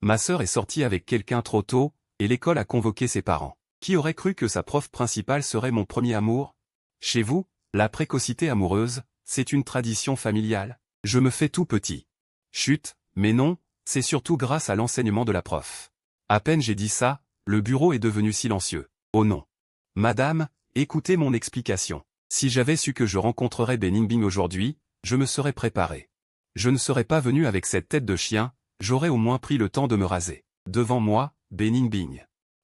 Ma sœur est sortie avec quelqu'un trop tôt, et l'école a convoqué ses parents. Qui aurait cru que sa prof principale serait mon premier amour? Chez vous, la précocité amoureuse, c'est une tradition familiale. Je me fais tout petit. Chut, mais non, c'est surtout grâce à l'enseignement de la prof. À peine j'ai dit ça, le bureau est devenu silencieux. Oh non. Madame, écoutez mon explication. Si j'avais su que je rencontrerais Beningbing aujourd'hui, je me serais préparé. Je ne serais pas venu avec cette tête de chien, j'aurais au moins pris le temps de me raser. Devant moi, Beningbing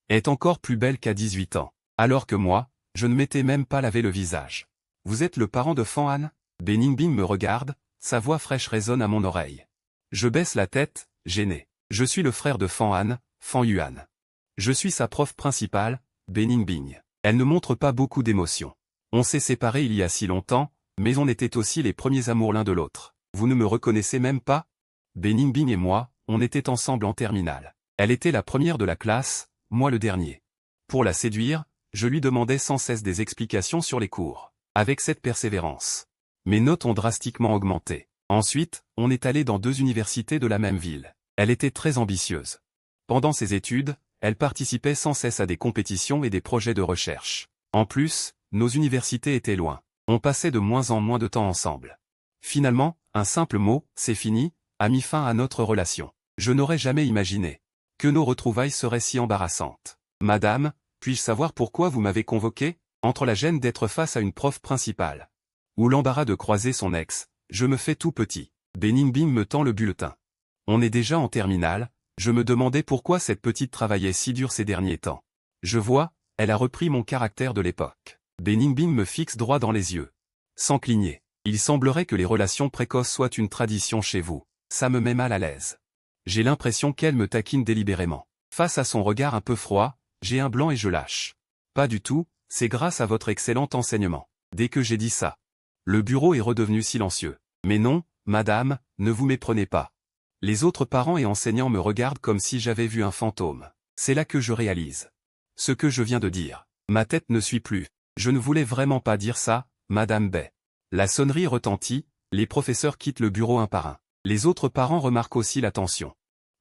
est encore plus belle qu'à 18 ans. Alors que moi, je ne m'étais même pas lavé le visage. Vous êtes le parent de Fan Han? Beningbing me regarde, sa voix fraîche résonne à mon oreille. Je baisse la tête, gêné. Je suis le frère de Fan Han, Fan Yuan. Je suis sa prof principale, Beningbing. Elle ne montre pas beaucoup d'émotion. On s'est séparés il y a si longtemps, mais on était aussi les premiers amours l'un de l'autre. Vous ne me reconnaissez même pas? Beningbing et moi, on était ensemble en terminale. Elle était la première de la classe, moi le dernier. Pour la séduire, je lui demandais sans cesse des explications sur les cours. Avec cette persévérance, mes notes ont drastiquement augmenté. Ensuite, on est allé dans 2 universités de la même ville. Elle était très ambitieuse. Pendant ses études, elle participait sans cesse à des compétitions et des projets de recherche. En plus, nos universités étaient loin. On passait de moins en moins de temps ensemble. Finalement, un simple mot, c'est fini, a mis fin à notre relation. Je n'aurais jamais imaginé que nos retrouvailles seraient si embarrassantes. Madame, puis-je savoir pourquoi vous m'avez convoqué? Entre la gêne d'être face à une prof principale ou l'embarras de croiser son ex, je me fais tout petit. Beningbing me tend le bulletin. On est déjà en terminale, je me demandais pourquoi cette petite travaillait si dur ces derniers temps. Je vois, elle a repris mon caractère de l'époque. Beningbing me fixe droit dans les yeux. Sans cligner. Il semblerait que les relations précoces soient une tradition chez vous. Ça me met mal à l'aise. J'ai l'impression qu'elle me taquine délibérément. Face à son regard un peu froid, j'ai un blanc et je lâche. Pas du tout, c'est grâce à votre excellent enseignement. Dès que j'ai dit ça, le bureau est redevenu silencieux. Mais non, madame, ne vous méprenez pas. Les autres parents et enseignants me regardent comme si j'avais vu un fantôme. C'est là que je réalise ce que je viens de dire. Ma tête ne suit plus. Je ne voulais vraiment pas dire ça, madame Bay. La sonnerie retentit, les professeurs quittent le bureau un par un. Les autres parents remarquent aussi la tension.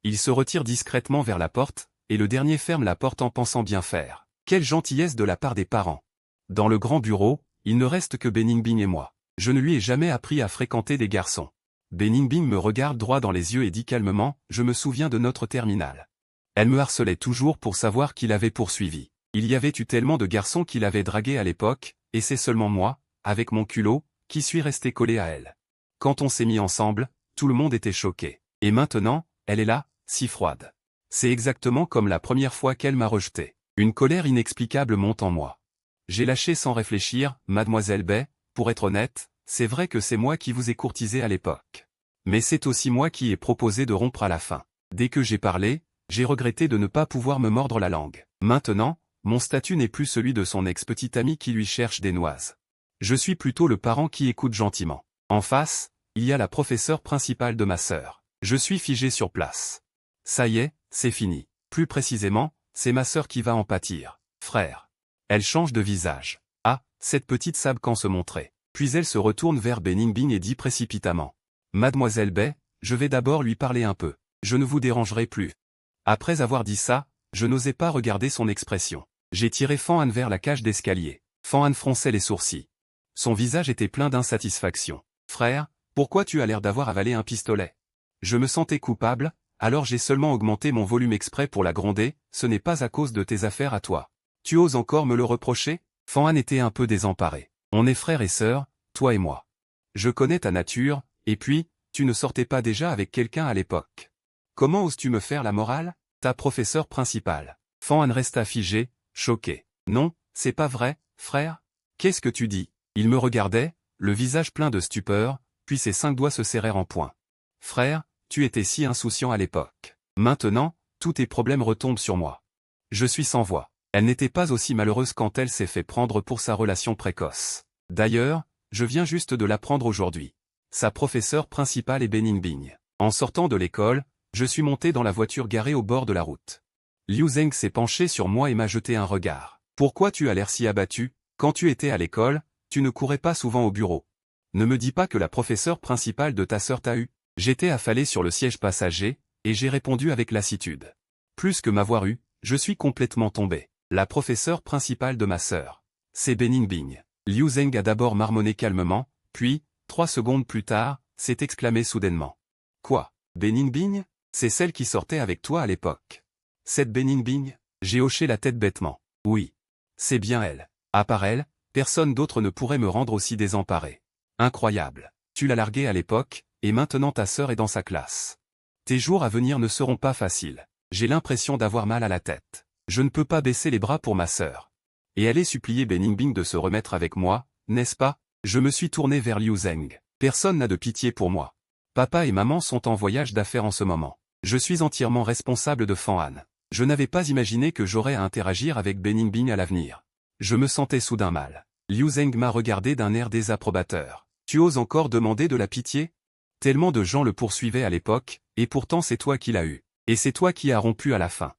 Ils se retirent discrètement vers la porte, et le dernier ferme la porte en pensant bien faire. Quelle gentillesse de la part des parents. Dans le grand bureau, il ne reste que Beningbing et moi. Je ne lui ai jamais appris à fréquenter des garçons. Beningbing me regarde droit dans les yeux et dit calmement, je me souviens de notre terminale. Elle me harcelait toujours pour savoir qui l'avait poursuivi. Il y avait eu tellement de garçons qui l'avaient dragué à l'époque, et c'est seulement moi, avec mon culot, qui suis resté collé à elle. Quand on s'est mis ensemble, tout le monde était choqué. Et maintenant, elle est là, si froide. C'est exactement comme la première fois qu'elle m'a rejeté. Une colère inexplicable monte en moi. J'ai lâché sans réfléchir, mademoiselle Bay, pour être honnête, c'est vrai que c'est moi qui vous ai courtisé à l'époque. Mais c'est aussi moi qui ai proposé de rompre à la fin. Dès que j'ai parlé, j'ai regretté de ne pas pouvoir me mordre la langue. Maintenant, mon statut n'est plus celui de son ex-petite amie qui lui cherche des noises. Je suis plutôt le parent qui écoute gentiment. En face, il y a la professeure principale de ma sœur. Je suis figé sur place. Ça y est, c'est fini. Plus précisément, c'est ma sœur qui va en pâtir. Frère. Elle change de visage. Ah, cette petite sable quand se montrer. Puis elle se retourne vers Beningbing et dit précipitamment. Mademoiselle Bay, je vais d'abord lui parler un peu. Je ne vous dérangerai plus. Après avoir dit ça, je n'osais pas regarder son expression. J'ai tiré Fan Han vers la cage d'escalier. Fan Han fronçait les sourcils. Son visage était plein d'insatisfaction. Frère, pourquoi tu as l'air d'avoir avalé un pistolet? Je me sentais coupable, alors j'ai seulement augmenté mon volume exprès pour la gronder, ce n'est pas à cause de tes affaires à toi. Tu oses encore me le reprocher? Fan Han était un peu désemparé. On est frères et sœurs, toi et moi. Je connais ta nature, et puis, tu ne sortais pas déjà avec quelqu'un à l'époque. Comment oses-tu me faire la morale? Ta professeure principale. Fan Han resta figé, choqué. Non, c'est pas vrai, frère? Qu'est-ce que tu dis? Il me regardait, le visage plein de stupeur, puis ses 5 doigts se serrèrent en poing. Frère, tu étais si insouciant à l'époque. Maintenant, tous tes problèmes retombent sur moi. Je suis sans voix. Elle n'était pas aussi malheureuse quand elle s'est fait prendre pour sa relation précoce. D'ailleurs, je viens juste de l'apprendre aujourd'hui. Sa professeure principale est Beningbing. En sortant de l'école, je suis monté dans la voiture garée au bord de la route. Liu Zheng s'est penché sur moi et m'a jeté un regard. Pourquoi tu as l'air si abattu? Quand tu étais à l'école, tu ne courais pas souvent au bureau. Ne me dis pas que la professeure principale de ta sœur t'a eu. J'étais affalé sur le siège passager, et j'ai répondu avec lassitude. Plus que m'avoir eu, je suis complètement tombé. La professeure principale de ma sœur. C'est Beningbing. Liu Zheng a d'abord marmonné calmement, puis, 3 secondes plus tard, s'est exclamé soudainement. Quoi? Beningbing? C'est celle qui sortait avec toi à l'époque. Cette Beningbing? J'ai hoché la tête bêtement. Oui. C'est bien elle. À part elle, personne d'autre ne pourrait me rendre aussi désemparé. Incroyable. Tu l'as larguée à l'époque, et maintenant ta sœur est dans sa classe. Tes jours à venir ne seront pas faciles. J'ai l'impression d'avoir mal à la tête. Je ne peux pas baisser les bras pour ma sœur. Et aller supplier Beningbing de se remettre avec moi, n'est-ce pas? Je me suis tourné vers Liu Zheng. Personne n'a de pitié pour moi. Papa et maman sont en voyage d'affaires en ce moment. Je suis entièrement responsable de Fan Han. Je n'avais pas imaginé que j'aurais à interagir avec Beningbing à l'avenir. Je me sentais soudain mal. Liu Zheng m'a regardé d'un air désapprobateur. Tu oses encore demander de la pitié? Tellement de gens le poursuivaient à l'époque, et pourtant c'est toi qui l'as eu. Et c'est toi qui as rompu à la fin.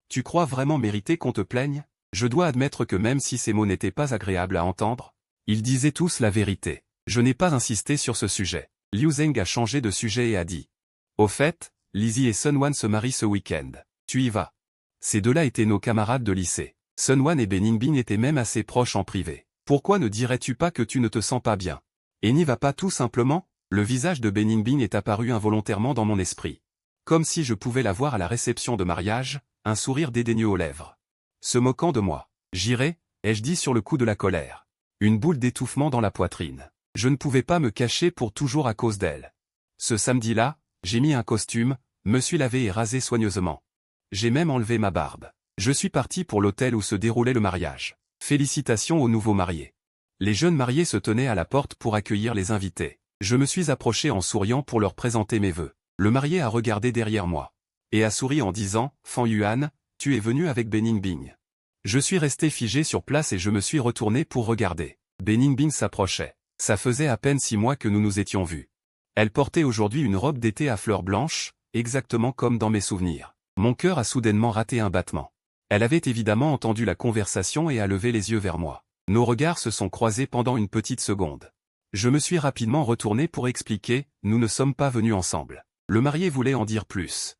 Tu crois vraiment mériter qu'on te plaigne? Je dois admettre que même si ces mots n'étaient pas agréables à entendre, ils disaient tous la vérité. Je n'ai pas insisté sur ce sujet. Liu Zheng a changé de sujet et a dit. Au fait, Lizzie et Sun Wan se marient ce week-end. Tu y vas? Ces deux-là étaient nos camarades de lycée. Sun Wan et Beningbing étaient même assez proches en privé. Pourquoi ne dirais-tu pas que tu ne te sens pas bien? Et n'y va pas tout simplement? Le visage de Beningbing est apparu involontairement dans mon esprit. Comme si je pouvais la voir à la réception de mariage, un sourire dédaigneux aux lèvres. Se moquant de moi. J'irai, ai-je dit sur le coup de la colère. Une boule d'étouffement dans la poitrine. Je ne pouvais pas me cacher pour toujours à cause d'elle. Ce samedi-là, j'ai mis un costume, me suis lavé et rasé soigneusement. J'ai même enlevé ma barbe. Je suis parti pour l'hôtel où se déroulait le mariage. Félicitations aux nouveaux mariés. Les jeunes mariés se tenaient à la porte pour accueillir les invités. Je me suis approché en souriant pour leur présenter mes vœux. Le marié a regardé derrière moi. Et a souri en disant, « Fan Yuan, tu es venu avec Beningbing. » Je suis resté figé sur place et je me suis retourné pour regarder. Beningbing s'approchait. Ça faisait à peine 6 mois que nous nous étions vus. Elle portait aujourd'hui une robe d'été à fleurs blanches, exactement comme dans mes souvenirs. Mon cœur a soudainement raté un battement. Elle avait évidemment entendu la conversation et a levé les yeux vers moi. Nos regards se sont croisés pendant une petite seconde. Je me suis rapidement retourné pour expliquer, nous ne sommes pas venus ensemble. Le marié voulait en dire plus.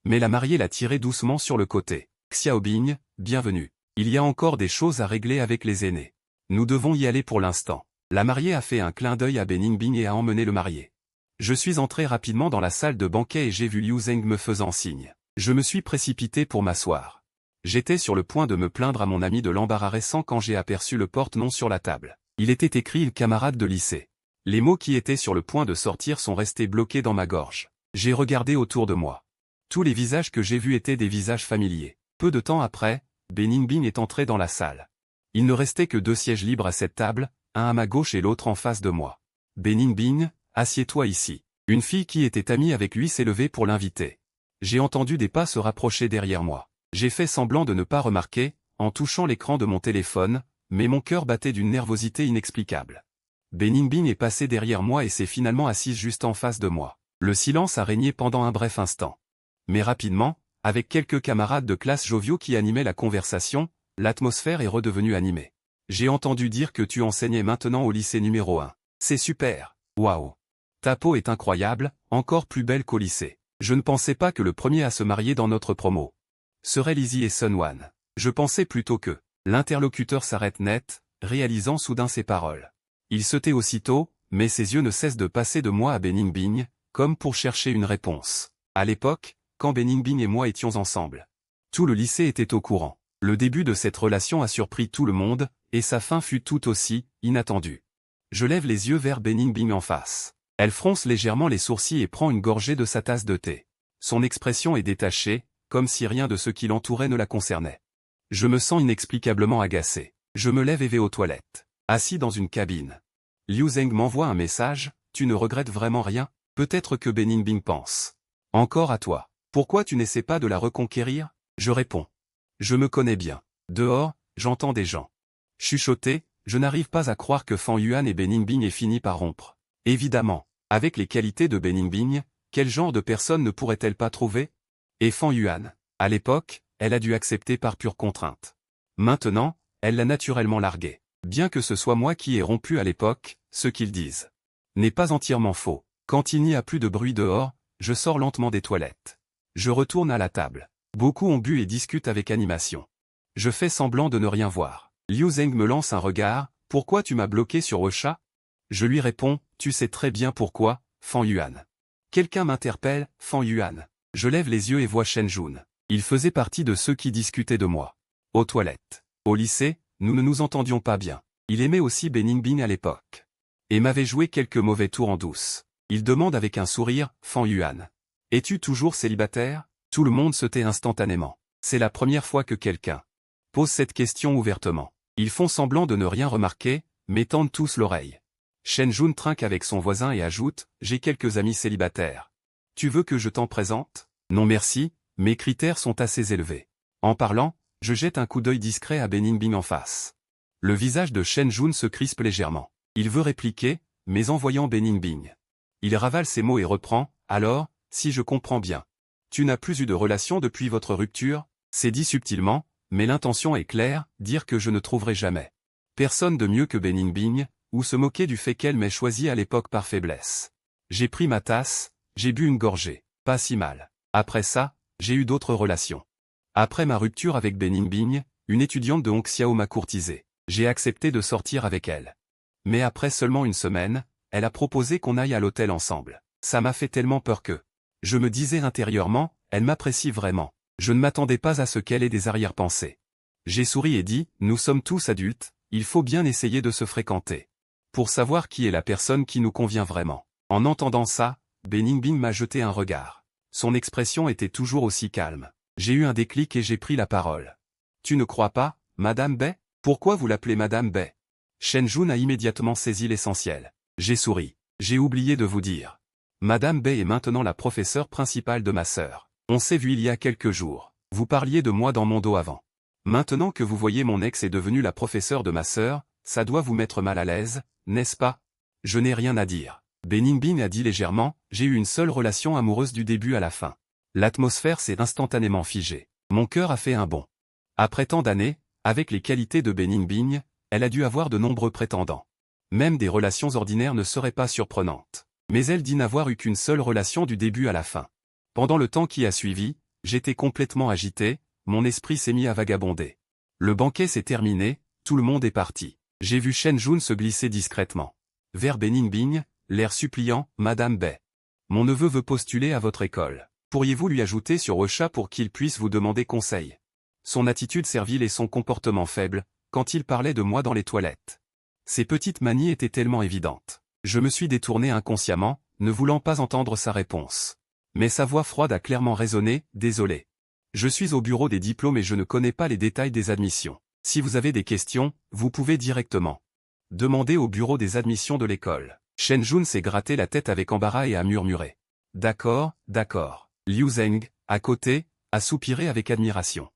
Mais la mariée l'a tiré doucement sur le côté. Xiaobing, bienvenue. Il y a encore des choses à régler avec les aînés. Nous devons y aller pour l'instant. La mariée a fait un clin d'œil à Beningbing et a emmené le marié. Je suis entré rapidement dans la salle de banquet et j'ai vu Liu Zheng me faisant signe. Je me suis précipité pour m'asseoir. J'étais sur le point de me plaindre à mon ami de l'embarras récent quand j'ai aperçu le porte-nom sur la table. Il était écrit « camarade de lycée ». Les mots qui étaient sur le point de sortir sont restés bloqués dans ma gorge. J'ai regardé autour de moi. Tous les visages que j'ai vus étaient des visages familiers. Peu de temps après, Beningbing est entré dans la salle. Il ne restait que 2 sièges libres à cette table, un à ma gauche et l'autre en face de moi. Beningbing, assieds-toi ici. Une fille qui était amie avec lui s'est levée pour l'inviter. J'ai entendu des pas se rapprocher derrière moi. J'ai fait semblant de ne pas remarquer, en touchant l'écran de mon téléphone, mais mon cœur battait d'une nervosité inexplicable. Beningbing est passé derrière moi et s'est finalement assise juste en face de moi. Le silence a régné pendant un bref instant. Mais rapidement, avec quelques camarades de classe joviaux qui animaient la conversation, l'atmosphère est redevenue animée. J'ai entendu dire que tu enseignais maintenant au lycée numéro 1. C'est super, waouh. Ta peau est incroyable, encore plus belle qu'au lycée. Je ne pensais pas que le premier à se marier dans notre promo serait Lizzie et Sun Wan. Je pensais plutôt que l'interlocuteur s'arrête net, réalisant soudain ses paroles. Il se tait aussitôt, mais ses yeux ne cessent de passer de moi à Beningbing, comme pour chercher une réponse. À l'époque, quand Beningbing et moi étions ensemble, tout le lycée était au courant. Le début de cette relation a surpris tout le monde, et sa fin fut tout aussi inattendue. Je lève les yeux vers Beningbing en face. Elle fronce légèrement les sourcils et prend une gorgée de sa tasse de thé. Son expression est détachée, comme si rien de ce qui l'entourait ne la concernait. Je me sens inexplicablement agacé. Je me lève et vais aux toilettes. Assis dans une cabine. Liu Zheng m'envoie un message, « Tu ne regrettes vraiment rien ?» Peut-être que Beningbing pense. « Encore à toi. Pourquoi tu n'essaies pas de la reconquérir ?» Je réponds. Je me connais bien. Dehors, j'entends des gens chuchoter, je n'arrive pas à croire que Fan Yuan et Beningbing aient fini par rompre. Évidemment, avec les qualités de Beningbing, quel genre de personne ne pourrait-elle pas trouver? Et Fan Yuan, à l'époque, elle a dû accepter par pure contrainte. Maintenant, elle l'a naturellement largué. Bien que ce soit moi qui ai rompu à l'époque, ce qu'ils disent n'est pas entièrement faux. Quand il n'y a plus de bruit dehors, je sors lentement des toilettes. Je retourne à la table. Beaucoup ont bu et discutent avec animation. Je fais semblant de ne rien voir. Liu Zeng me lance un regard, « Pourquoi tu m'as bloqué sur Ocha ?» Je lui réponds, « Tu sais très bien pourquoi, Fan Yuan. » Quelqu'un m'interpelle, « Fan Yuan. » Je lève les yeux et vois Shen Jun. Il faisait partie de ceux qui discutaient de moi. Aux toilettes. Au lycée, nous ne nous entendions pas bien. Il aimait aussi Beningbing à l'époque. Et m'avait joué quelques mauvais tours en douce. Il demande avec un sourire, « Fan Yuan. Es-tu toujours célibataire ?» Tout le monde se tait instantanément. C'est la première fois que quelqu'un pose cette question ouvertement. Ils font semblant de ne rien remarquer, mais tendent tous l'oreille. Shen Jun trinque avec son voisin et ajoute, « J'ai quelques amis célibataires. Tu veux que je t'en présente ?» Non merci, mes critères sont assez élevés. En parlant, je jette un coup d'œil discret à Beningbing en face. Le visage de Shen Jun se crispe légèrement. Il veut répliquer, mais en voyant Beningbing. Il ravale ses mots et reprend, « Alors, si je comprends bien. Tu n'as plus eu de relation depuis votre rupture ?» C'est dit subtilement, mais l'intention est claire, dire que je ne trouverai jamais personne de mieux que Beningbing, ou se moquer du fait qu'elle m'ait choisi à l'époque par faiblesse. J'ai pris ma tasse, j'ai bu une gorgée, pas si mal. Après ça, j'ai eu d'autres relations. Après ma rupture avec Beningbing, une étudiante de Hongxiao m'a courtisé. J'ai accepté de sortir avec elle. Mais après seulement une semaine, elle a proposé qu'on aille à l'hôtel ensemble. Ça m'a fait tellement peur que je me disais intérieurement, elle m'apprécie vraiment. Je ne m'attendais pas à ce qu'elle ait des arrière-pensées. J'ai souri et dit, nous sommes tous adultes, il faut bien essayer de se fréquenter. Pour savoir qui est la personne qui nous convient vraiment. En entendant ça, Beningbing m'a jeté un regard. Son expression était toujours aussi calme. J'ai eu un déclic et j'ai pris la parole. Tu ne crois pas, Madame Bai? Pourquoi vous l'appelez Madame Bai? Shen Jun a immédiatement saisi l'essentiel. J'ai souri. J'ai oublié de vous dire. Madame Bai est maintenant la professeure principale de ma sœur. On s'est vu il y a quelques jours. Vous parliez de moi dans mon dos avant. Maintenant que vous voyez mon ex est devenue la professeure de ma sœur, ça doit vous mettre mal à l'aise, n'est-ce pas? Je n'ai rien à dire. Beningbing a dit légèrement, j'ai eu une seule relation amoureuse du début à la fin. L'atmosphère s'est instantanément figée. Mon cœur a fait un bond. Après tant d'années, avec les qualités de Beningbing, elle a dû avoir de nombreux prétendants. Même des relations ordinaires ne seraient pas surprenantes. Mais elle dit n'avoir eu qu'une seule relation du début à la fin. Pendant le temps qui a suivi, j'étais complètement agité, mon esprit s'est mis à vagabonder. Le banquet s'est terminé, tout le monde est parti. J'ai vu Shen Jun se glisser discrètement vers Beningbing, l'air suppliant, Madame Bai. Mon neveu veut postuler à votre école. Pourriez-vous lui ajouter sur Ocha pour qu'il puisse vous demander conseil? Son attitude servile et son comportement faible, quand il parlait de moi dans les toilettes. Ses petites manies étaient tellement évidentes. Je me suis détourné inconsciemment, ne voulant pas entendre sa réponse. Mais sa voix froide a clairement résonné, désolé. Je suis au bureau des diplômes et je ne connais pas les détails des admissions. Si vous avez des questions, vous pouvez directement demander au bureau des admissions de l'école. Shen Jun s'est gratté la tête avec embarras et a murmuré. D'accord, d'accord. Liu Zeng, à côté, a soupiré avec admiration.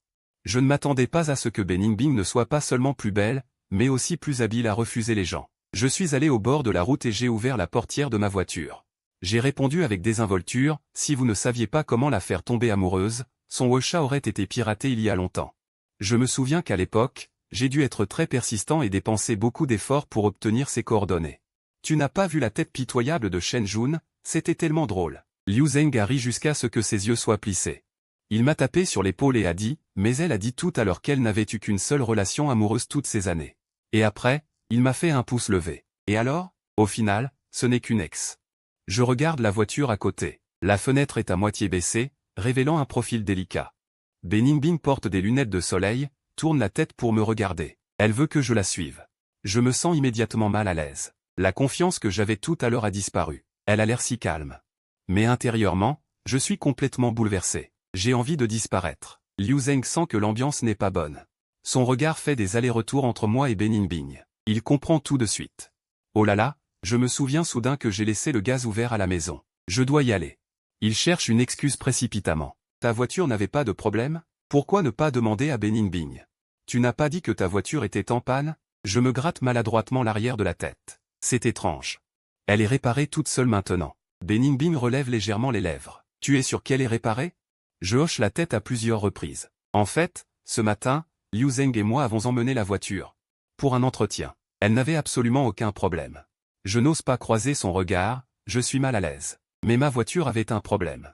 Je ne m'attendais pas à ce que Beningbing ne soit pas seulement plus belle, mais aussi plus habile à refuser les gens. Je suis allé au bord de la route et j'ai ouvert la portière de ma voiture. J'ai répondu avec désinvolture, si vous ne saviez pas comment la faire tomber amoureuse, son Ocha aurait été piraté il y a longtemps. Je me souviens qu'à l'époque, j'ai dû être très persistant et dépenser beaucoup d'efforts pour obtenir ses coordonnées. Tu n'as pas vu la tête pitoyable de Shen Jun, c'était tellement drôle. Liu Zeng a ri jusqu'à ce que ses yeux soient plissés. Il m'a tapé sur l'épaule et a dit, mais elle a dit tout à l'heure qu'elle n'avait eu qu'une seule relation amoureuse toutes ces années. Et après, il m'a fait un pouce levé. Et alors, au final, ce n'est qu'une ex. Je regarde la voiture à côté. La fenêtre est à moitié baissée, révélant un profil délicat. Beningbing porte des lunettes de soleil, tourne la tête pour me regarder. Elle veut que je la suive. Je me sens immédiatement mal à l'aise. La confiance que j'avais tout à l'heure a disparu. Elle a l'air si calme. Mais intérieurement, je suis complètement bouleversé. J'ai envie de disparaître. Liu Zeng sent que l'ambiance n'est pas bonne. Son regard fait des allers-retours entre moi et Beningbing. Il comprend tout de suite. Oh là là, je me souviens soudain que j'ai laissé le gaz ouvert à la maison. Je dois y aller. Il cherche une excuse précipitamment. Ta voiture n'avait pas de problème? Pourquoi ne pas demander à Beningbing? Tu n'as pas dit que ta voiture était en panne? Je me gratte maladroitement l'arrière de la tête. C'est étrange. Elle est réparée toute seule maintenant. Beningbing relève légèrement les lèvres. Tu es sûr qu'elle est réparée? Je hoche la tête à plusieurs reprises. En fait, ce matin, Liu Zeng et moi avons emmené la voiture pour un entretien. Elle n'avait absolument aucun problème. Je n'ose pas croiser son regard, je suis mal à l'aise. Mais ma voiture avait un problème.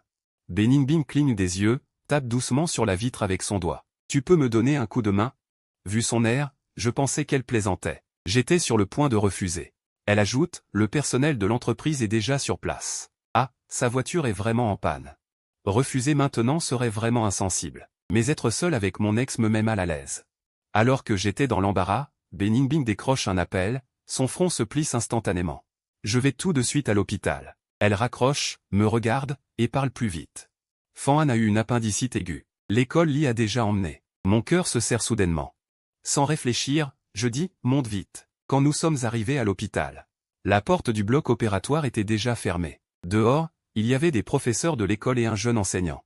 Beningbing cligne des yeux, tape doucement sur la vitre avec son doigt. Tu peux me donner un coup de main? Vu son air, je pensais qu'elle plaisantait. J'étais sur le point de refuser. Elle ajoute, le personnel de l'entreprise est déjà sur place. Ah, sa voiture est vraiment en panne. Refuser maintenant serait vraiment insensible. Mais être seul avec mon ex me met mal à l'aise. Alors que j'étais dans l'embarras, Beningbing décroche un appel, son front se plisse instantanément. Je vais tout de suite à l'hôpital. Elle raccroche, me regarde, et parle plus vite. Fan a eu une appendicite aiguë. L'école l'y a déjà emmené. Mon cœur se serre soudainement. Sans réfléchir, je dis, monte vite. Quand nous sommes arrivés à l'hôpital, la porte du bloc opératoire était déjà fermée. Dehors, il y avait des professeurs de l'école et un jeune enseignant.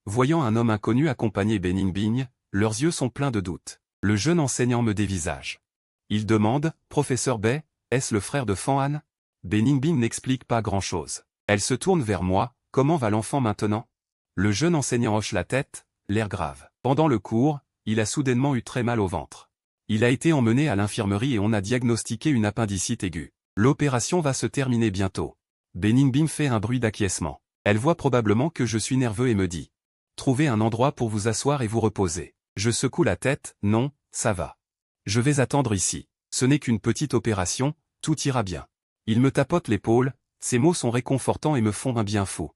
Voyant un homme inconnu accompagner Beningbing, leurs yeux sont pleins de doute. Le jeune enseignant me dévisage. Il demande, professeur Bay, est-ce le frère de Fan? Beningbing n'explique pas grand-chose. Elle se tourne vers moi, comment va l'enfant maintenant? Le jeune enseignant hoche la tête, l'air grave. Pendant le cours, il a soudainement eu très mal au ventre. Il a été emmené à l'infirmerie et on a diagnostiqué une appendicite aiguë. L'opération va se terminer bientôt. Beningbing fait un bruit d'acquiescement. Elle voit probablement que je suis nerveux et me dit. Trouvez un endroit pour vous asseoir et vous reposer. Je secoue la tête, non, ça va. Je vais attendre ici. Ce n'est qu'une petite opération, tout ira bien. Il me tapote l'épaule, ses mots sont réconfortants et me font un bien fou.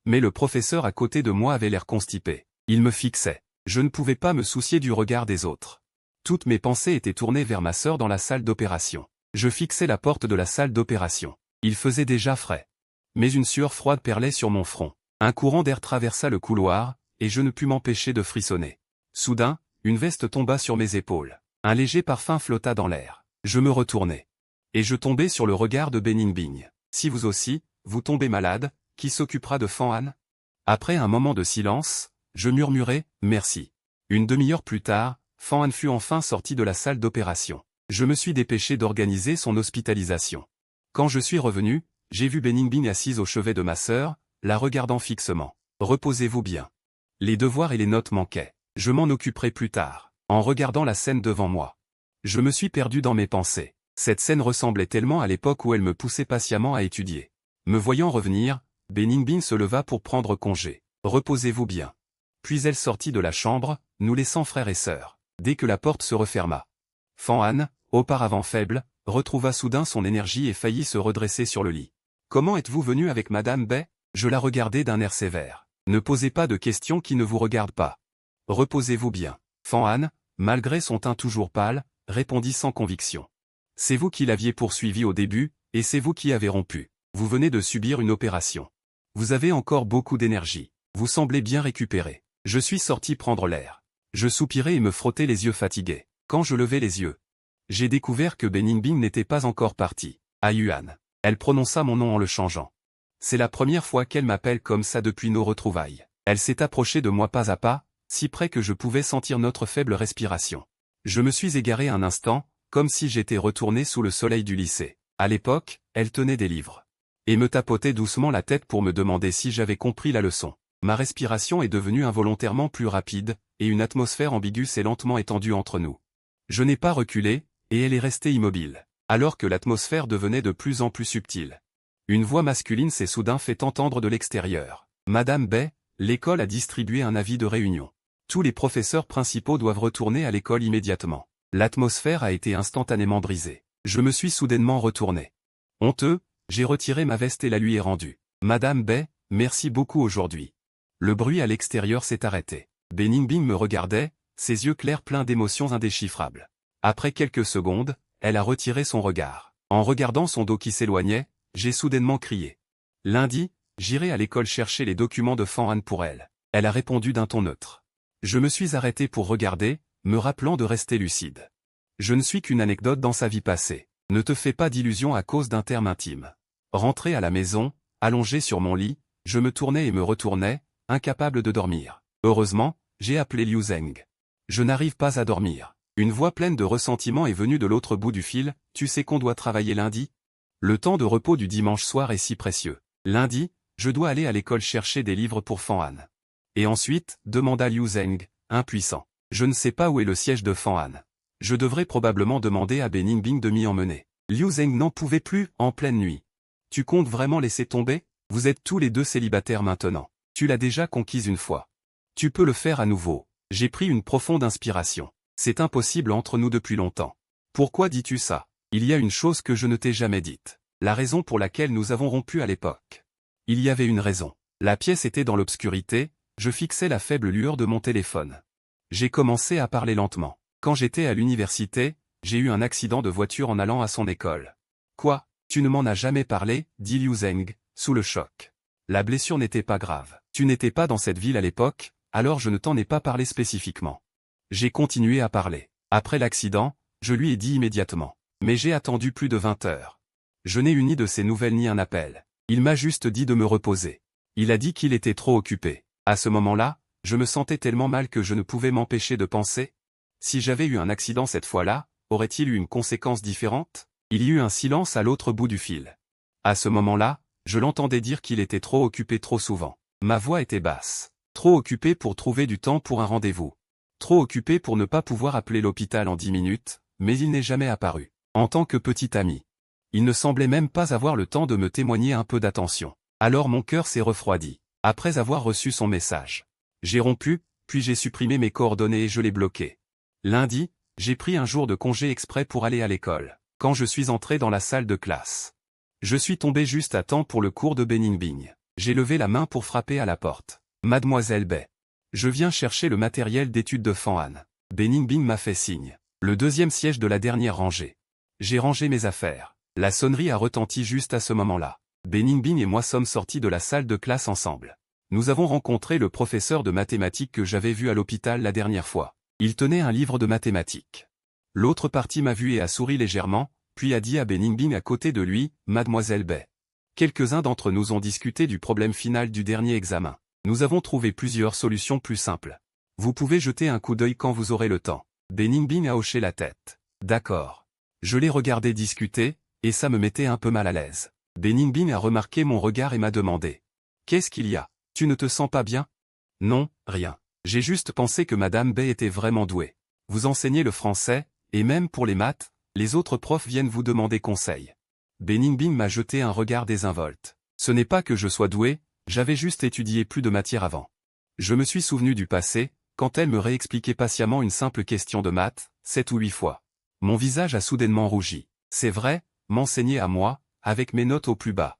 Mais le professeur à côté de moi avait l'air constipé. Il me fixait. Je ne pouvais pas me soucier du regard des autres. Toutes mes pensées étaient tournées vers ma sœur dans la salle d'opération. Je fixais la porte de la salle d'opération. Il faisait déjà frais. Mais une sueur froide perlait sur mon front. Un courant d'air traversa le couloir, et je ne pus m'empêcher de frissonner. Soudain, une veste tomba sur mes épaules. Un léger parfum flotta dans l'air. Je me retournai. Et je tombai sur le regard de Beningbing. Si vous aussi, vous tombez malade, qui s'occupera de Fan? Après un moment de silence, je murmurai, merci. Une demi-heure plus tard, Fan fut enfin sorti de la salle d'opération. Je me suis dépêché d'organiser son hospitalisation. Quand je suis revenu, j'ai vu Beningbing assise au chevet de ma sœur, la regardant fixement. Reposez-vous bien. Les devoirs et les notes manquaient. Je m'en occuperai plus tard, en regardant la scène devant moi. Je me suis perdu dans mes pensées. Cette scène ressemblait tellement à l'époque où elle me poussait patiemment à étudier. Me voyant revenir, Beningbing se leva pour prendre congé. Reposez-vous bien. Puis elle sortit de la chambre, nous laissant frères et sœurs. Dès que la porte se referma, Fan, auparavant faible, retrouva soudain son énergie et faillit se redresser sur le lit. Comment êtes-vous venu avec Madame Bay? Je la regardai d'un air sévère. Ne posez pas de questions qui ne vous regardent pas. Reposez-vous bien. Fan, malgré son teint toujours pâle, répondit sans conviction. C'est vous qui l'aviez poursuivi au début, et c'est vous qui avez rompu. Vous venez de subir une opération. Vous avez encore beaucoup d'énergie. Vous semblez bien récupéré. Je suis sorti prendre l'air. Je soupirai et me frottai les yeux fatigués. Quand je levai les yeux, j'ai découvert que Beningbing n'était pas encore parti. Ah Yuan. Elle prononça mon nom en le changeant. C'est la première fois qu'elle m'appelle comme ça depuis nos retrouvailles. Elle s'est approchée de moi pas à pas, si près que je pouvais sentir notre faible respiration. Je me suis égaré un instant, comme si j'étais retourné sous le soleil du lycée. À l'époque, elle tenait des livres. Et me tapotait doucement la tête pour me demander si j'avais compris la leçon. Ma respiration est devenue involontairement plus rapide, et une atmosphère ambiguë s'est lentement étendue entre nous. Je n'ai pas reculé, et elle est restée immobile, alors que l'atmosphère devenait de plus en plus subtile. Une voix masculine s'est soudain fait entendre de l'extérieur. Madame Bay, l'école a distribué un avis de réunion. Tous les professeurs principaux doivent retourner à l'école immédiatement. L'atmosphère a été instantanément brisée. Je me suis soudainement retourné. Honteux, j'ai retiré ma veste et la lui ai rendue. Madame Bay, merci beaucoup aujourd'hui. Le bruit à l'extérieur s'est arrêté. Beningbing me regardait, ses yeux clairs pleins d'émotions indéchiffrables. Après quelques secondes, elle a retiré son regard. En regardant son dos qui s'éloignait, j'ai soudainement crié. Lundi, j'irai à l'école chercher les documents de Fan pour elle. Elle a répondu d'un ton neutre. Je me suis arrêté pour regarder, me rappelant de rester lucide. Je ne suis qu'une anecdote dans sa vie passée. Ne te fais pas d'illusions à cause d'un terme intime. Rentré à la maison, allongé sur mon lit, je me tournais et me retournais, incapable de dormir. Heureusement, j'ai appelé Liu Zeng. Je n'arrive pas à dormir. Une voix pleine de ressentiment est venue de l'autre bout du fil, tu sais qu'on doit travailler lundi? Le temps de repos du dimanche soir est si précieux. Lundi, je dois aller à l'école chercher des livres pour Fan. Et ensuite, demanda Liu Zeng, impuissant. Je ne sais pas où est le siège de Fan. Je devrais probablement demander à Beningbing de m'y emmener. Liu Zeng n'en pouvait plus, en pleine nuit. Tu comptes vraiment laisser tomber? Vous êtes tous les deux célibataires maintenant. Tu l'as déjà conquise une fois. Tu peux le faire à nouveau. J'ai pris une profonde inspiration. C'est impossible entre nous depuis longtemps. Pourquoi dis-tu ça? Il y a une chose que je ne t'ai jamais dite. La raison pour laquelle nous avons rompu à l'époque. Il y avait une raison. La pièce était dans l'obscurité, je fixais la faible lueur de mon téléphone. J'ai commencé à parler lentement. Quand j'étais à l'université, j'ai eu un accident de voiture en allant à son école. Quoi? Tu ne m'en as jamais parlé, dit Liu Zheng, sous le choc. La blessure n'était pas grave. Tu n'étais pas dans cette ville à l'époque, alors je ne t'en ai pas parlé spécifiquement. J'ai continué à parler. Après l'accident, je lui ai dit immédiatement. Mais j'ai attendu plus de 20 heures. Je n'ai eu ni de ses nouvelles ni un appel. Il m'a juste dit de me reposer. Il a dit qu'il était trop occupé. À ce moment-là, je me sentais tellement mal que je ne pouvais m'empêcher de penser. Si j'avais eu un accident cette fois-là, aurait-il eu une conséquence différente? Il y eut un silence à l'autre bout du fil. À ce moment-là, je l'entendais dire qu'il était trop occupé trop souvent. Ma voix était basse. Trop occupé pour trouver du temps pour un rendez-vous. Trop occupé pour ne pas pouvoir appeler l'hôpital en 10 minutes, mais il n'est jamais apparu. En tant que petit ami. Il ne semblait même pas avoir le temps de me témoigner un peu d'attention. Alors mon cœur s'est refroidi. Après avoir reçu son message. J'ai rompu, puis j'ai supprimé mes coordonnées et je l'ai bloqué. Lundi, j'ai pris un jour de congé exprès pour aller à l'école. Quand je suis entré dans la salle de classe. Je suis tombé juste à temps pour le cours de Beningbing. J'ai levé la main pour frapper à la porte. Mademoiselle Bay. Je viens chercher le matériel d'étude de Fan. Beningbing m'a fait signe. Le deuxième siège de la dernière rangée. J'ai rangé mes affaires. La sonnerie a retenti juste à ce moment-là. Beningbing et moi sommes sortis de la salle de classe ensemble. Nous avons rencontré le professeur de mathématiques que j'avais vu à l'hôpital la dernière fois. Il tenait un livre de mathématiques. L'autre partie m'a vu et a souri légèrement, puis a dit à Beningbing à côté de lui, Mademoiselle Bay. Quelques-uns d'entre nous ont discuté du problème final du dernier examen. Nous avons trouvé plusieurs solutions plus simples. Vous pouvez jeter un coup d'œil quand vous aurez le temps. Beningbing a hoché la tête. D'accord. Je l'ai regardé discuter, et ça me mettait un peu mal à l'aise. Beningbing a remarqué mon regard et m'a demandé. Qu'est-ce qu'il y a? Tu ne te sens pas bien? Non, rien. J'ai juste pensé que Madame Bay était vraiment douée. Vous enseignez le français, et même pour les maths, les autres profs viennent vous demander conseil. Beningbing m'a jeté un regard désinvolte. Ce n'est pas que je sois doué, j'avais juste étudié plus de matière avant. Je me suis souvenu du passé, quand elle me réexpliquait patiemment une simple question de maths, 7 ou 8 fois. Mon visage a soudainement rougi. C'est vrai, m'enseigner à moi, avec mes notes au plus bas,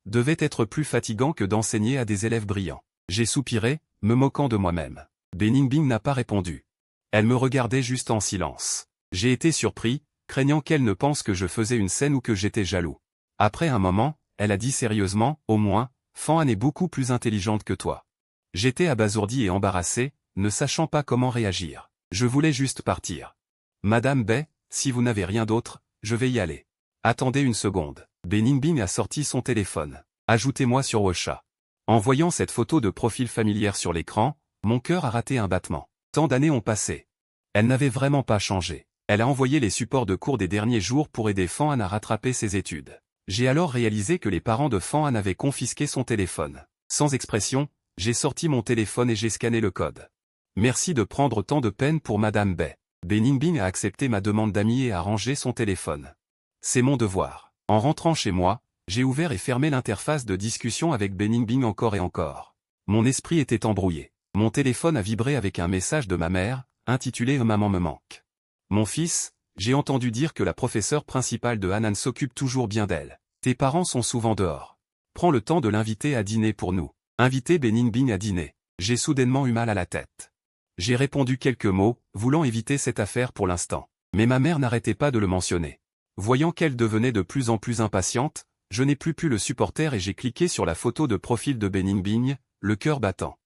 devait être plus fatigant que d'enseigner à des élèves brillants. J'ai soupiré, me moquant de moi-même. Beningbing n'a pas répondu. Elle me regardait juste en silence. J'ai été surpris, craignant qu'elle ne pense que je faisais une scène ou que j'étais jaloux. Après un moment, elle a dit sérieusement, au moins, Fan est beaucoup plus intelligente que toi. J'étais abasourdi et embarrassé, ne sachant pas comment réagir. Je voulais juste partir. Madame Bay, si vous n'avez rien d'autre, je vais y aller. Attendez une seconde. Beningbing a sorti son téléphone. Ajoutez-moi sur WhatsApp. En voyant cette photo de profil familière sur l'écran, mon cœur a raté un battement. Tant d'années ont passé. Elle n'avait vraiment pas changé. Elle a envoyé les supports de cours des derniers jours pour aider Fan à rattraper ses études. J'ai alors réalisé que les parents de Fan avaient confisqué son téléphone. Sans expression, j'ai sorti mon téléphone et j'ai scanné le code. Merci de prendre tant de peine pour Madame Bay. Beningbing a accepté ma demande d'amis et a rangé son téléphone. C'est mon devoir. En rentrant chez moi, j'ai ouvert et fermé l'interface de discussion avec Beningbing encore et encore. Mon esprit était embrouillé. Mon téléphone a vibré avec un message de ma mère, intitulé « Maman me manque ». Mon fils, j'ai entendu dire que la professeure principale de Hanan s'occupe toujours bien d'elle. Tes parents sont souvent dehors. Prends le temps de l'inviter à dîner pour nous. Inviter Beningbing à dîner. J'ai soudainement eu mal à la tête. J'ai répondu quelques mots, voulant éviter cette affaire pour l'instant. Mais ma mère n'arrêtait pas de le mentionner. Voyant qu'elle devenait de plus en plus impatiente, je n'ai plus pu le supporter et j'ai cliqué sur la photo de profil de Beningbing, le cœur battant.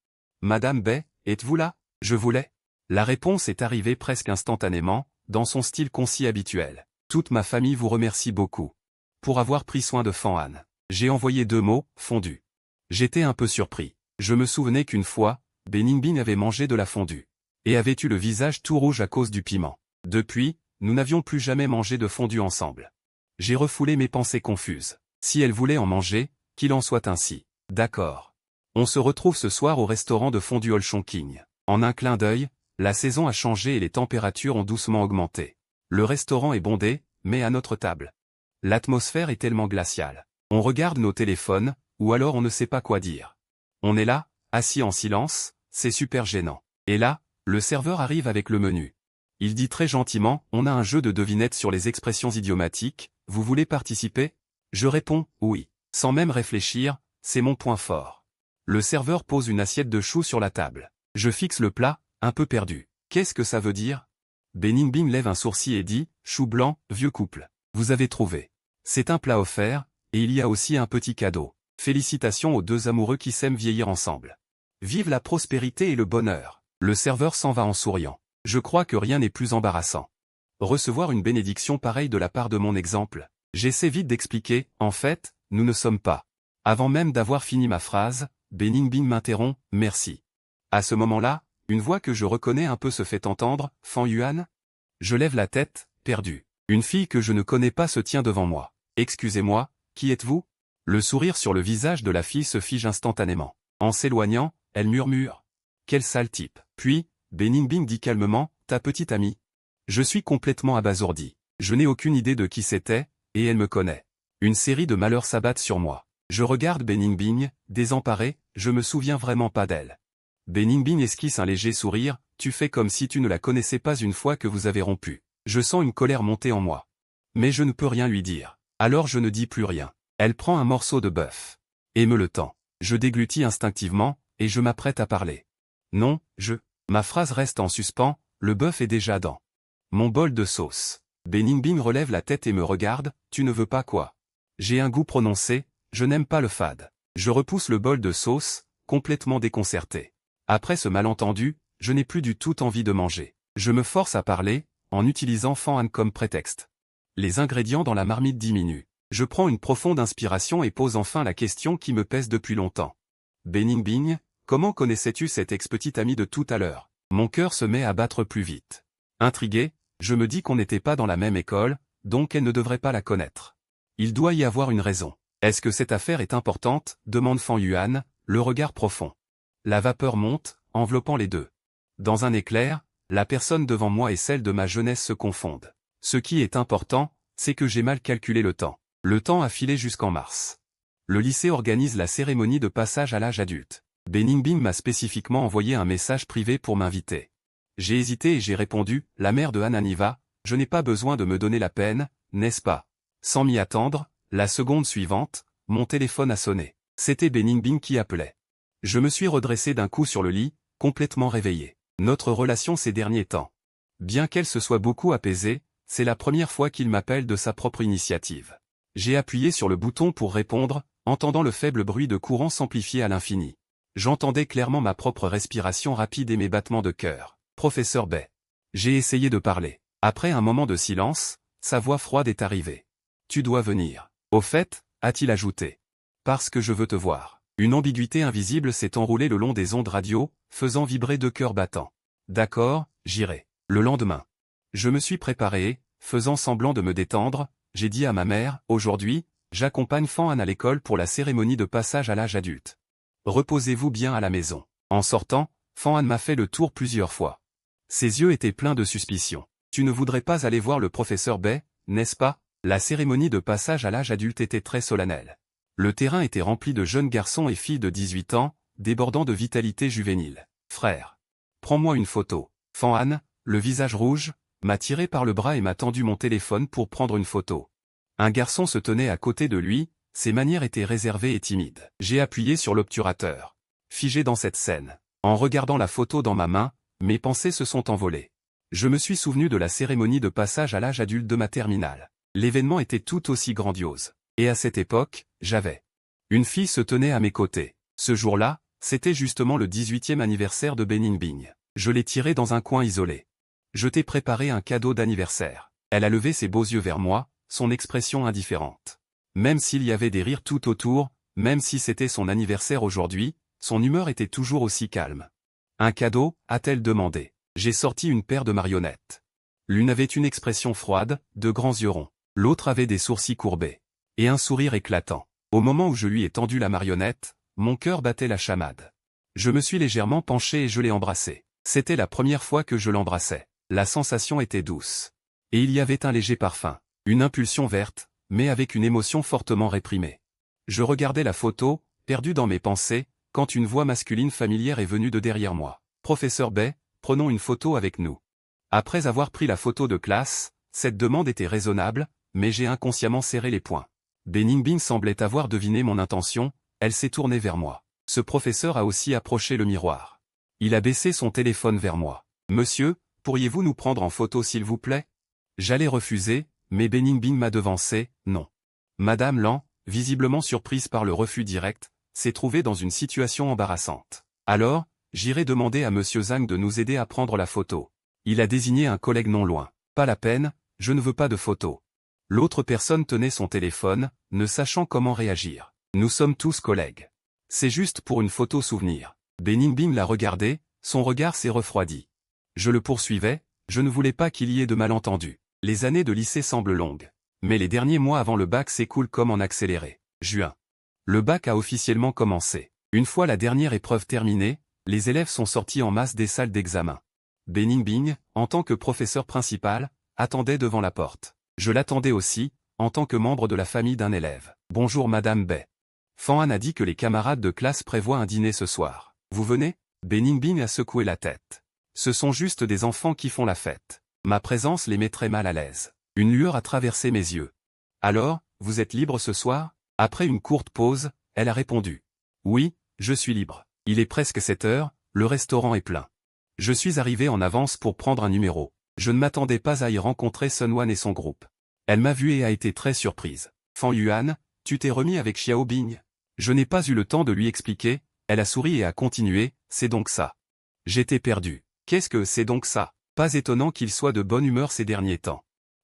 Madame Bay, êtes-vous là? Je voulais. La réponse est arrivée presque instantanément, dans son style concis habituel. Toute ma famille vous remercie beaucoup. Pour avoir pris soin de Fan. J'ai envoyé 2 mots, fondu. J'étais un peu surpris. Je me souvenais qu'une fois, Beningbing avait mangé de la fondue. Et avait eu le visage tout rouge à cause du piment. Depuis, nous n'avions plus jamais mangé de fondue ensemble. J'ai refoulé mes pensées confuses. Si elle voulait en manger, qu'il en soit ainsi. D'accord. On se retrouve ce soir au restaurant de fondue Ol Chongqing. En un clin d'œil, la saison a changé et les températures ont doucement augmenté. Le restaurant est bondé, mais à notre table. L'atmosphère est tellement glaciale. On regarde nos téléphones, ou alors on ne sait pas quoi dire. On est là, assis en silence, c'est super gênant. Et là, le serveur arrive avec le menu. Il dit très gentiment, on a un jeu de devinettes sur les expressions idiomatiques, vous voulez participer? Je réponds, oui. Sans même réfléchir, c'est mon point fort. Le serveur pose une assiette de choux sur la table. Je fixe le plat, un peu perdu. Qu'est-ce que ça veut dire? Bening lève un sourcil et dit, chou blanc, vieux couple. Vous avez trouvé. C'est un plat offert, et il y a aussi un petit cadeau. Félicitations aux deux amoureux qui s'aiment vieillir ensemble. Vive la prospérité et le bonheur. Le serveur s'en va en souriant. Je crois que rien n'est plus embarrassant. Recevoir une bénédiction pareille de la part de mon exemple. J'essaie vite d'expliquer, en fait, nous ne sommes pas. Avant même d'avoir fini ma phrase, Bening m'interrompt, merci. À ce moment-là, une voix que je reconnais un peu se fait entendre, Fan Yuan. Je lève la tête, perdu. Une fille que je ne connais pas se tient devant moi. Excusez-moi, qui êtes-vous? Le sourire sur le visage de la fille se fige instantanément. En s'éloignant, elle murmure. Quel sale type. Puis, Bening dit calmement, ta petite amie. Je suis complètement abasourdi. Je n'ai aucune idée de qui c'était, et elle me connaît. Une série de malheurs s'abattent sur moi. Je regarde Bening, désemparé, je me souviens vraiment pas d'elle. Bening esquisse un léger sourire, tu fais comme si tu ne la connaissais pas une fois que vous avez rompu. Je sens une colère monter en moi. Mais je ne peux rien lui dire. Alors je ne dis plus rien. Elle prend un morceau de bœuf. Et me le tend. Je déglutis instinctivement, et je m'apprête à parler. Non, Ma phrase reste en suspens, le bœuf est déjà dans mon bol de sauce. Bening relève la tête et me regarde, tu ne veux pas quoi? J'ai un goût prononcé, je n'aime pas le fade. Je repousse le bol de sauce, complètement déconcerté. Après ce malentendu, je n'ai plus du tout envie de manger. Je me force à parler, en utilisant Fan comme prétexte. Les ingrédients dans la marmite diminuent. Je prends une profonde inspiration et pose enfin la question qui me pèse depuis longtemps. Bening, comment connaissais-tu cette ex-petite amie de tout à l'heure? Mon cœur se met à battre plus vite. Intrigué, je me dis qu'on n'était pas dans la même école, donc elle ne devrait pas la connaître. Il doit y avoir une raison. Est-ce que cette affaire est importante? Demande Fan Yuan, le regard profond. La vapeur monte, enveloppant les deux. Dans un éclair, la personne devant moi et celle de ma jeunesse se confondent. Ce qui est important, c'est que j'ai mal calculé le temps. Le temps a filé jusqu'en mars. Le lycée organise la cérémonie de passage à l'âge adulte. Bening m'a spécifiquement envoyé un message privé pour m'inviter. J'ai hésité et j'ai répondu, la mère de Hanan y va, je n'ai pas besoin de me donner la peine, n'est-ce pas? Sans m'y attendre, la seconde suivante, mon téléphone a sonné. C'était Bening qui appelait. Je me suis redressé d'un coup sur le lit, complètement réveillé. Notre relation ces derniers temps. Bien qu'elle se soit beaucoup apaisée, c'est la première fois qu'il m'appelle de sa propre initiative. J'ai appuyé sur le bouton pour répondre, entendant le faible bruit de courant s'amplifier à l'infini. J'entendais clairement ma propre respiration rapide et mes battements de cœur. Professeur Bay. J'ai essayé de parler. Après un moment de silence, sa voix froide est arrivée. Tu dois venir. Au fait, a-t-il ajouté. Parce que je veux te voir. Une ambiguïté invisible s'est enroulée le long des ondes radio, faisant vibrer deux cœurs battants. D'accord, j'irai. Le lendemain. Je me suis préparé, faisant semblant de me détendre, j'ai dit à ma mère, aujourd'hui, j'accompagne Fan à l'école pour la cérémonie de passage à l'âge adulte. Reposez-vous bien à la maison. En sortant, Fan m'a fait le tour plusieurs fois. Ses yeux étaient pleins de suspicion. Tu ne voudrais pas aller voir le professeur Bay, n'est-ce pas? La cérémonie de passage à l'âge adulte était très solennelle. Le terrain était rempli de jeunes garçons et filles de 18 ans, débordant de vitalité juvénile. Frère. Prends-moi une photo. Fan, le visage rouge, m'a tiré par le bras et m'a tendu mon téléphone pour prendre une photo. Un garçon se tenait à côté de lui, ses manières étaient réservées et timides. J'ai appuyé sur l'obturateur. Figé dans cette scène. En regardant la photo dans ma main, mes pensées se sont envolées. Je me suis souvenu de la cérémonie de passage à l'âge adulte de ma terminale. L'événement était tout aussi grandiose. Et à cette époque, j'avais. Une fille se tenait à mes côtés. Ce jour-là, c'était justement le 18e anniversaire de Bening. Je l'ai tirée dans un coin isolé. Je t'ai préparé un cadeau d'anniversaire. Elle a levé ses beaux yeux vers moi, son expression indifférente. Même s'il y avait des rires tout autour, même si c'était son anniversaire aujourd'hui, son humeur était toujours aussi calme. Un cadeau, a-t-elle demandé. J'ai sorti une paire de marionnettes. L'une avait une expression froide, de grands yeux ronds. L'autre avait des sourcils courbés. Et un sourire éclatant. Au moment où je lui ai tendu la marionnette, mon cœur battait la chamade. Je me suis légèrement penché et je l'ai embrassée. C'était la première fois que je l'embrassais. La sensation était douce. Et il y avait un léger parfum. Une impulsion verte, mais avec une émotion fortement réprimée. Je regardais la photo, perdu dans mes pensées, quand une voix masculine familière est venue de derrière moi. Professeur Bay, prenons une photo avec nous. Après avoir pris la photo de classe, cette demande était raisonnable, mais j'ai inconsciemment serré les poings. Beningbing semblait avoir deviné mon intention, elle s'est tournée vers moi. Ce professeur a aussi approché le miroir. Il a baissé son téléphone vers moi. Monsieur, pourriez-vous nous prendre en photo s'il vous plaît? J'allais refuser, mais Beningbing m'a devancé, non. Madame Lan, visiblement surprise par le refus direct, s'est trouvée dans une situation embarrassante. Alors, j'irai demander à Monsieur Zhang de nous aider à prendre la photo. Il a désigné un collègue non loin. Pas la peine, je ne veux pas de photo. L'autre personne tenait son téléphone, ne sachant comment réagir. Nous sommes tous collègues. C'est juste pour une photo souvenir. Beningbing l'a regardé, son regard s'est refroidi. Je le poursuivais, je ne voulais pas qu'il y ait de malentendus. Les années de lycée semblent longues. Mais les derniers mois avant le bac s'écoulent comme en accéléré. Juin. Le bac a officiellement commencé. Une fois la dernière épreuve terminée, les élèves sont sortis en masse des salles d'examen. Beningbing, en tant que professeur principal, attendait devant la porte. Je l'attendais aussi, en tant que membre de la famille d'un élève. Bonjour Madame Bay. Fan Han a dit que les camarades de classe prévoient un dîner ce soir. Vous venez? Beningbing a secoué la tête. Ce sont juste des enfants qui font la fête. Ma présence les mettrait mal à l'aise. Une lueur a traversé mes yeux. Alors, vous êtes libre ce soir? Après une courte pause, elle a répondu. Oui, je suis libre. Il est presque 7 heures, le restaurant est plein. Je suis arrivé en avance pour prendre un numéro. Je ne m'attendais pas à y rencontrer Sun Wan et son groupe. Elle m'a vu et a été très surprise. Fan Yuan, tu t'es remis avec Xiao Bing? Je n'ai pas eu le temps de lui expliquer, elle a souri et a continué, c'est donc ça. J'étais perdu. Qu'est-ce que c'est donc ça? Pas étonnant qu'il soit de bonne humeur ces derniers temps.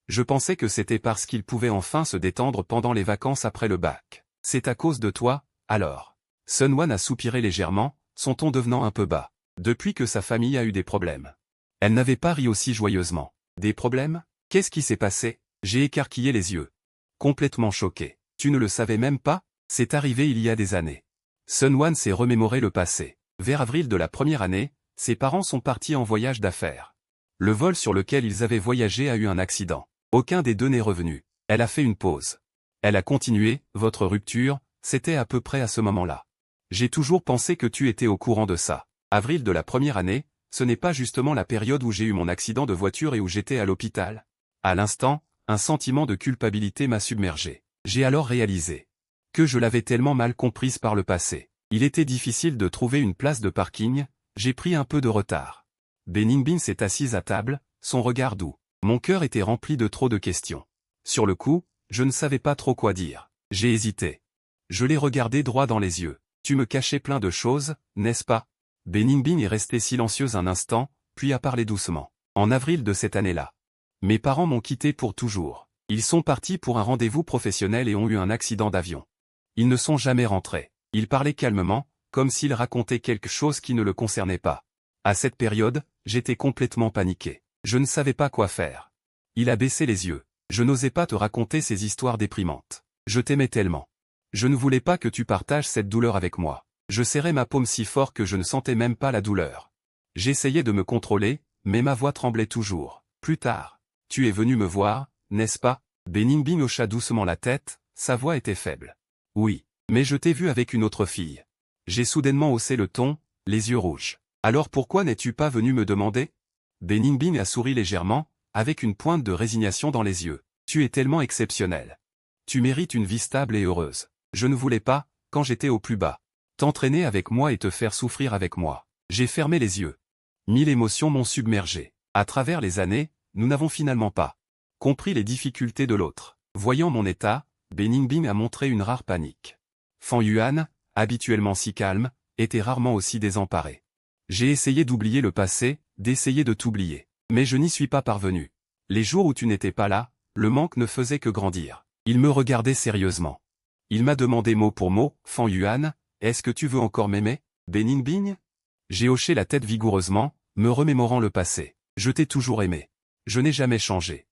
Je pensais que c'était parce qu'il pouvait enfin se détendre pendant les vacances après le bac. C'est à cause de toi, alors. Sun Wan a soupiré légèrement, son ton devenant un peu bas. Depuis que sa famille a eu des problèmes. Elle n'avait pas ri aussi joyeusement. Des problèmes? Qu'est-ce qui s'est passé? J'ai écarquillé les yeux. Complètement choqué. Tu ne le savais même pas? C'est arrivé il y a des années. Sun Wan s'est remémoré le passé. Vers avril de la première année, ses parents sont partis en voyage d'affaires. Le vol sur lequel ils avaient voyagé a eu un accident. Aucun des deux n'est revenu. Elle a fait une pause. Elle a continué, votre rupture, c'était à peu près à ce moment-là. J'ai toujours pensé que tu étais au courant de ça. Avril de la première année, ce n'est pas justement la période où j'ai eu mon accident de voiture et où j'étais à l'hôpital. À l'instant, un sentiment de culpabilité m'a submergé. J'ai alors réalisé que je l'avais tellement mal comprise par le passé. Il était difficile de trouver une place de parking, j'ai pris un peu de retard. Beningbing s'est assise à table, son regard doux. Mon cœur était rempli de trop de questions. Sur le coup, je ne savais pas trop quoi dire. J'ai hésité. Je l'ai regardé droit dans les yeux. Tu me cachais plein de choses, n'est-ce pas? Beningbing est restée silencieuse un instant, puis a parlé doucement. En avril de cette année-là. Mes parents m'ont quitté pour toujours. Ils sont partis pour un rendez-vous professionnel et ont eu un accident d'avion. Ils ne sont jamais rentrés. Ils parlaient calmement, comme s'ils racontaient quelque chose qui ne le concernait pas. À cette période, j'étais complètement paniqué. Je ne savais pas quoi faire. Il a baissé les yeux. Je n'osais pas te raconter ces histoires déprimantes. Je t'aimais tellement. Je ne voulais pas que tu partages cette douleur avec moi. Je serrais ma paume si fort que je ne sentais même pas la douleur. J'essayais de me contrôler, mais ma voix tremblait toujours. Plus tard. Tu es venu me voir, n'est-ce pas? Beningbing hocha doucement la tête, sa voix était faible. Oui, mais je t'ai vu avec une autre fille. J'ai soudainement haussé le ton, les yeux rouges. Alors pourquoi n'es-tu pas venu me demander? Beningbing a souri légèrement, avec une pointe de résignation dans les yeux. Tu es tellement exceptionnel. Tu mérites une vie stable et heureuse. Je ne voulais pas, quand j'étais au plus bas, t'entraîner avec moi et te faire souffrir avec moi. J'ai fermé les yeux. 1000 émotions m'ont submergé. À travers les années, nous n'avons finalement pas compris les difficultés de l'autre. Voyant mon état, Beningbing a montré une rare panique. Fan Yuan, habituellement si calme, était rarement aussi désemparé. J'ai essayé d'oublier le passé, d'essayer de t'oublier. Mais je n'y suis pas parvenu. Les jours où tu n'étais pas là, le manque ne faisait que grandir. Il me regardait sérieusement. Il m'a demandé mot pour mot, Fan Yuan, est-ce que tu veux encore m'aimer, Beningbing? J'ai hoché la tête vigoureusement, me remémorant le passé. Je t'ai toujours aimé. Je n'ai jamais changé.